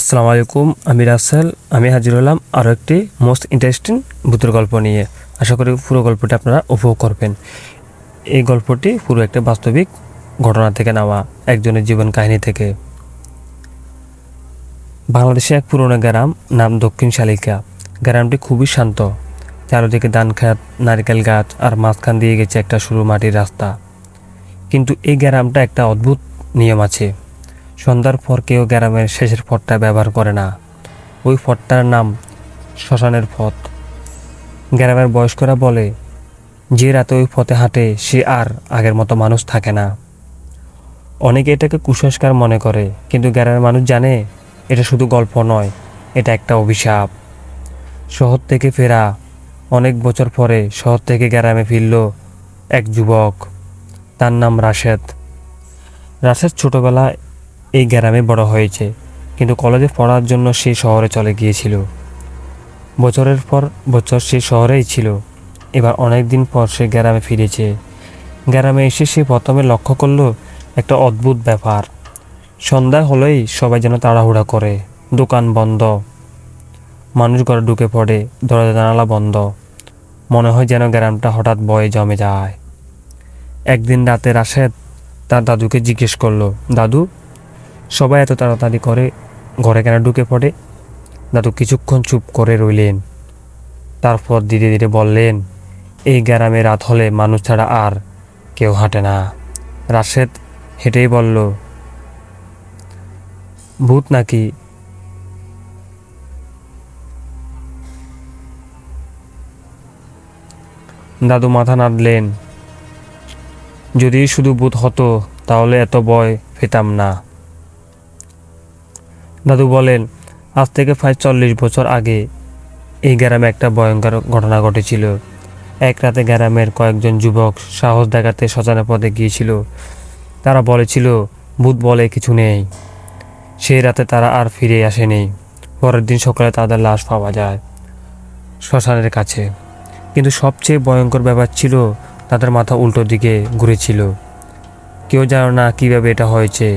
আসসালামু আলাইকুম, আমি রাসেল। আমি হাজির হলাম আরও একটি মোস্ট ইন্টারেস্টিং ভূতের গল্প নিয়ে। আশা করি পুরো গল্পটি আপনারা উপভোগ করবেন। এই গল্পটি পুরো একটা বাস্তবিক ঘটনা থেকে নেওয়া, একজনের জীবন কাহিনী থেকে। বাংলাদেশে এক পুরনো গ্রাম, নাম দক্ষিণ শালিকা। গ্রামটি খুবই শান্ত, চারদিকে ধান খেত, নারকেল গাছ, আর মাঝখান দিয়ে গেছে একটা সরু মাটির রাস্তা। কিন্তু এই গ্রামটা একটা অদ্ভুত নিয়ম আছে। সন্ধ্যার পর কেউ গ্রামের শেষের পথটা ব্যবহার করে না। ওই পথটার নাম শ্মশানের পথ। গ্রামের বয়স্করা বলে, যে রাতে ওই পথে হাঁটে সে আর আগের মতো মানুষ থাকে না। অনেকে এটাকে কুসংস্কার মনে করে, কিন্তু গ্রামের মানুষ জানে এটা শুধু গল্প নয়, এটা একটা অভিশাপ। শহর থেকে ফেরা অনেক বছর পরে শহর থেকে গ্রামে ফিরল এক যুবক। তার নাম রাশেদ। রাশেদ ছোটবেলায় এই গ্রামে বড় হয়েছে, কিন্তু কলেজে পড়ার জন্য সে শহরে চলে গিয়েছিল। বছরের পর বছর সে শহরেই ছিল। এবার অনেক দিন পর সে গ্রামে ফিরেছে। গ্রামে এসে সে প্রথমে লক্ষ্য করলো একটা অদ্ভুত ব্যাপার। সন্ধ্যা হলেই সবাই যেন তাড়াহুড়া করে, দোকান বন্ধ, মানুষ ঘরে ঢুকে পড়ে, দরজা জানালা বন্ধ। মনে হয় যেন গ্রামটা হঠাৎ ভয়ে জমে যায়। একদিন রাতে রাশেদ তার দাদুকে জিজ্ঞেস করলো, দাদু, সবাই এত তাড়াতাড়ি করে ঘরে কেন ঢুকে পড়ে? দাদু কিছুক্ষণ চুপ করে রইলেন, তারপর ধীরে ধীরে বললেন, এই গ্রামে রাত হলে মানুষ ছাড়া আর কেউ হাঁটে না। রাশেদ হেঁটেই বলল, ভূত নাকি? দাদু মাথা নাড়লেন, যদি শুধু ভূত হতো তাহলে এত ভয় পেতাম না। দাদু বলেন, আজ থেকে প্রায় 40 বছর আগে এই গ্রামে একটা ভয়ঙ্কর ঘটনা ঘটেছিল। এক রাতে গ্রামের কয়েকজন যুবক সাহস দেখাতে শ্মশানের পথে গিয়েছিল। তারা বলেছিল ভূত বলে কিছু নেই। সেই রাতে তারা আর ফিরে আসেনি। পরের দিন সকালে তাদের লাশ পাওয়া যায় শ্মশানের কাছে। কিন্তু সবচেয়ে ভয়ঙ্কর ব্যাপার ছিল, তাদের মাথা উল্টো দিকে ঘুরেছিল। কেউ জানে না কিভাবে এটা হয়েছে।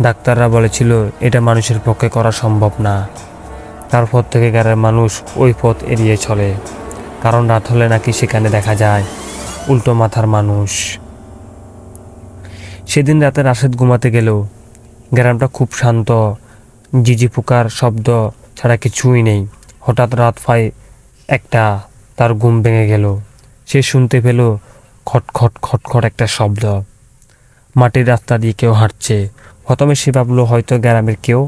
ডাক্তাররা বলেছিল এটা মানুষের পক্ষে করা সম্ভব না। তারপর থেকে গ্রামের মানুষ ওই পথ এড়িয়ে চলে, কারণ রাত হলে নাকি সেখানে দেখা যায় উল্টো মাথার মানুষ। সেদিন রাতে রাশেদ ঘুমাতে গেল। গ্রামটা খুব শান্ত, ঝিঝি পোকার শব্দ ছাড়া কিছুই নেই। হঠাৎ রাত প্রায় একটা, তার ঘুম ভেঙে গেল। সে শুনতে পেল খটখট খটখট একটা শব্দ। মাটির রাস্তা দিয়ে কেউ হাঁটছে। প্রথমে সে ভাবলো হয়তো গ্রামের কেউ,